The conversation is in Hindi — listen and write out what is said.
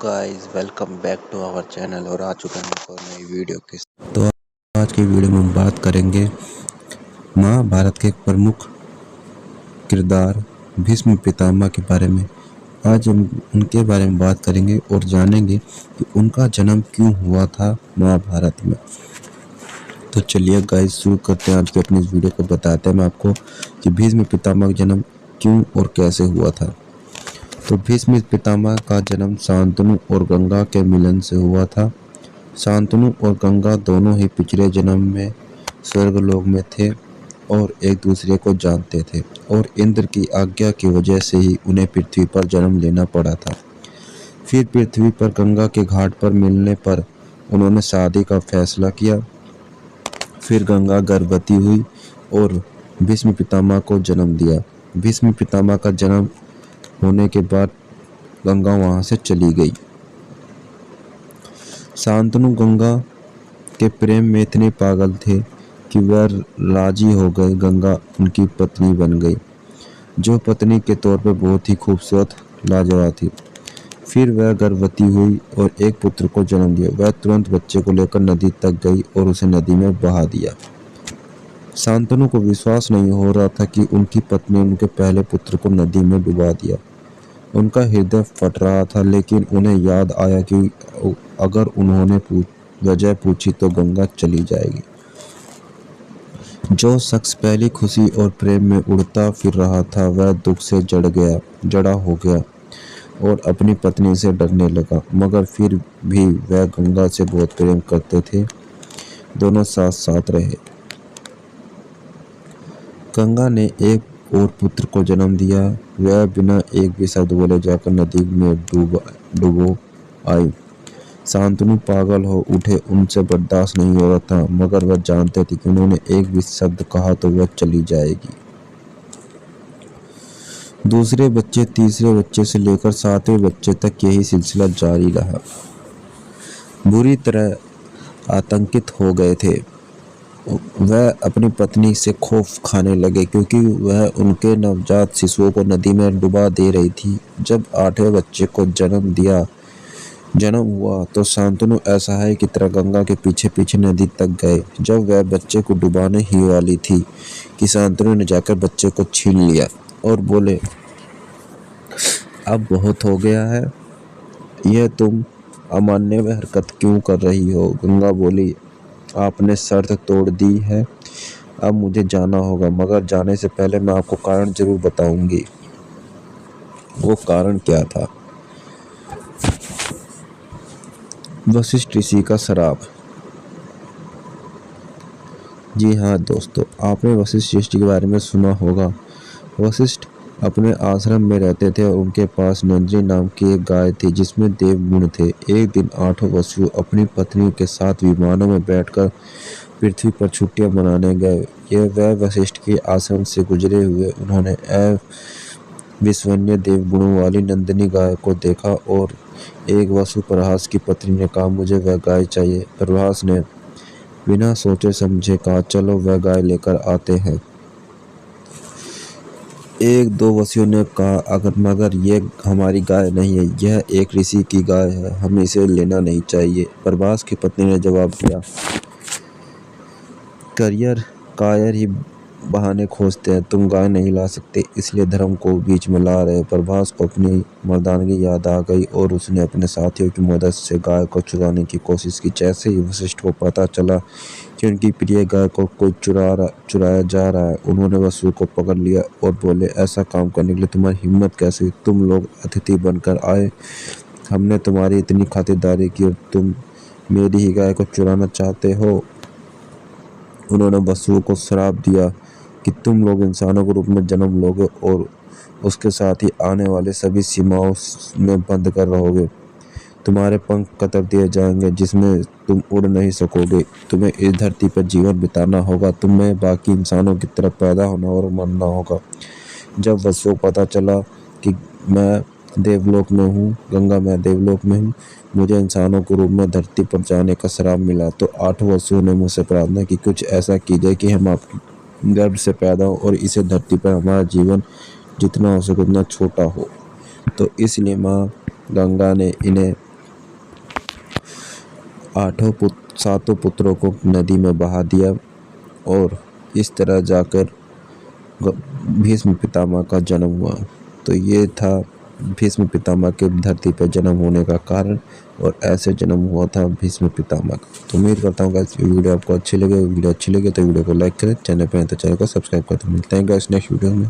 Guys welcome back to our channel और आ चुका हूँ एक और नई वीडियो के साथ। तो आज की वीडियो में हम बात करेंगे महाभारत के एक प्रमुख किरदार भीष्म पितामह के बारे में। आज हम उनके बारे में बात करेंगे और जानेंगे कि उनका जन्म क्यों हुआ था महाभारत में। तो चलिए गाइस शुरू करते हैं आज की अपनी इस वीडियो को। बताते हैं मैं आपको कि भीष्म पितामह का जन्म क्यों और कैसे हुआ था। तो भीष्म पितामह का जन्म शांतनु और गंगा के मिलन से हुआ था। शांतनु और गंगा दोनों ही पिछले जन्म में स्वर्गलोक में थे और एक दूसरे को जानते थे और इंद्र की आज्ञा की वजह से ही उन्हें पृथ्वी पर जन्म लेना पड़ा था। फिर पृथ्वी पर गंगा के घाट पर मिलने पर उन्होंने शादी का फैसला किया। फिर गंगा गर्भवती हुई और भीष्म पितामह को जन्म दिया। भीष्म पितामह का जन्म होने के बाद गंगा वहां से चली गई। शांतनु गंगा के प्रेम में इतने पागल थे कि वह राजी हो गए। गंगा उनकी पत्नी बन गई, जो पत्नी के तौर पर बहुत ही खूबसूरत लाजवाब थी। फिर वह गर्भवती हुई और एक पुत्र को जन्म दिया। वह तुरंत बच्चे को लेकर नदी तक गई और उसे नदी में बहा दिया। शांतनु को विश्वास नहीं हो रहा था कि उनकी पत्नी ने उनके पहले पुत्र को नदी में डुबा दिया। उनका हृदय फट रहा था, लेकिन उन्हें याद आया कि अगर उन्होंने वजह पूछी तो गंगा चली जाएगी। जो शख्स पहली खुशी और प्रेम में उड़ता फिर रहा था वह दुख से जड़ा हो गया और अपनी पत्नी से डरने लगा। मगर फिर भी वह गंगा से बहुत प्रेम करते थे। दोनों साथ साथ रहे। गंगा ने एक और पुत्र को जन्म दिया। वह बिना एक भी शब्द बोले जाकर नदी में डूबो आई। शांतनु पागल हो उठे, उनसे बर्दाश्त नहीं हो रहा था, मगर वह जानते थे कि उन्होंने एक भी शब्द कहा तो वह चली जाएगी। दूसरे बच्चे, तीसरे बच्चे से लेकर 7वें बच्चे तक यही सिलसिला जारी रहा। बुरी तरह आतंकित हो गए थे। वह अपनी पत्नी से खौफ खाने लगे क्योंकि वह उनके नवजात शिशुओं को नदी में डुबा दे रही थी। जब 8वें बच्चे को जन्म हुआ तो शांतनु असहाय की तरह गंगा के पीछे पीछे नदी तक गए। जब वह बच्चे को डुबाने ही वाली थी कि शांतनु ने जाकर बच्चे को छीन लिया और बोले, अब बहुत हो गया है, यह तुम अमानवीय हरकत क्यों कर रही हो। गंगा बोली, आपने शर्त तोड़ दी है, अब मुझे जाना होगा, मगर जाने से पहले मैं आपको कारण जरूर बताऊंगी। वो कारण क्या था? वशिष्ठ ऋषि का श्राप। जी हाँ दोस्तों, आपने वशिष्ठ ऋषि के बारे में सुना होगा। वशिष्ठ अपने आश्रम में रहते थे और उनके पास नंदिनी नाम की एक गाय थी जिसमें देव गुण थे। एक दिन 8 वसु अपनी पत्नी के साथ विमानों में बैठकर पृथ्वी पर छुट्टियां मनाने गए। यह वह वशिष्ठ के आश्रम से गुजरे हुए उन्होंने अविश्वसनीय देव गुणों वाली नंदिनी गाय को देखा और एक वसु प्रभास की पत्नी ने कहा, मुझे वह गाय चाहिए। प्रभास ने बिना सोचे समझे कहा, चलो वह गाय लेकर आते हैं। एक दो वसुओं ने कहा, मगर ये हमारी गाय नहीं है, यह एक ऋषि की गाय है, हमें इसे लेना नहीं चाहिए। प्रभास की पत्नी ने जवाब दिया, कायर ही बहाने खोजते हैं, तुम गाय नहीं ला सकते इसलिए धर्म को बीच में ला रहे। प्रभास को अपनी मर्दानगी याद आ गई और उसने अपने साथियों की मदद से गाय को चुराने की कोशिश की। जैसे ही वशिष्ठ को पता चला कि उनकी प्रिय गाय को कोई चुराया जा रहा है, उन्होंने वसु को पकड़ लिया और बोले, ऐसा काम करने के लिए तुम्हारी हिम्मत कैसे हुई? तुम लोग अतिथि बनकर आए, हमने तुम्हारी इतनी खातिरदारी की और तुम मेरी ही गाय को चुराना चाहते हो। उन्होंने वसु को श्राप दिया कि तुम लोग इंसानों के रूप में जन्म लोगे और उसके साथ ही आने वाले सभी सीमाओं में बंद कर रहोगे। तुम्हारे पंख कतर दिए जाएंगे जिसमें तुम उड़ नहीं सकोगे। तुम्हें इस धरती पर जीवन बिताना होगा। तुम्हें बाकी इंसानों की तरह पैदा होना और मरना होगा। जब वसु को पता चला कि मैं देवलोक में हूँ, गंगा मैं देवलोक में हूँ, मुझे इंसानों के रूप में धरती पर जाने का श्राप मिला, तो 8 वसुओं ने मुझसे प्रार्थना की कुछ ऐसा कीजिए कि हम आपके गर्भ से पैदा हो और इसे धरती पर हमारा जीवन जितना हो सके उतना छोटा हो। तो इसलिए माँ गंगा ने इन्हें सातों पुत्रों को नदी में बहा दिया और इस तरह जाकर भीष्म पितामह का जन्म हुआ। तो ये था भीष्म पितामह के धरती पर जन्म होने का कारण और ऐसे जन्म हुआ था भीष्म पितामह का। तो उम्मीद करता हूँ गाइस वीडियो आपको अच्छी लगे। वीडियो अच्छी लगे तो वीडियो को लाइक करें, चैनल पर हैं तो चैनल को सब्सक्राइब कर दें। मिलते हैं गाइस नेक्स्ट वीडियो में।